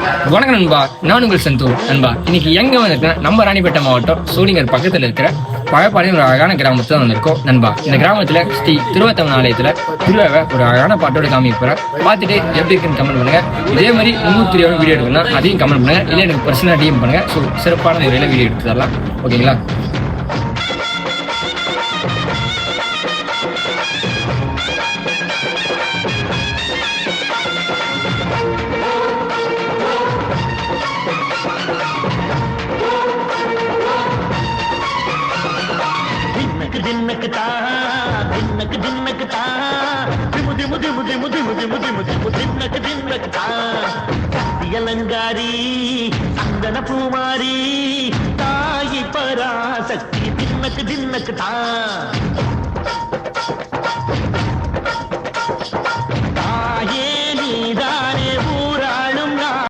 வணக்கம் நண்பா, நான் உங்கள் சந்தூர் நண்பா. இன்னைக்கு எங்க வந்திருக்கேன், நம்ம ராணிப்பேட்டை மாவட்டம் சூளிங்கர் பக்கத்தில் இருக்கிற பழப்பாளையம் ஒரு அழகான கிராமத்துல தான் வந்திருக்கோம் நண்பா. இந்த கிராமத்துல ஸ்ரீ திருவத்தம்மன் ஆலயத்துல திருவிழாவை ஒரு அழகான பாட்டோட காமிக்க போறேன். பார்த்துட்டு எப்படி இருக்குன்னு கமெண்ட் பண்ணுங்க. இதே மாதிரி இன்னும் தெரியாம வீடியோ எடுக்கணும்னா அதையும் கமெண்ட் பண்ணுங்க. இல்லை எனக்கு பர்சனலாக டிஎம் பண்ணுங்க. ஸோ சிறப்பான முறையில் வீடியோ எடுத்து தரலாம். ஓகேங்களா? அலங்காரி சந்தன பூமாரி தாயி பராசக்தி தின்னக்கு தின்னக்கு தான்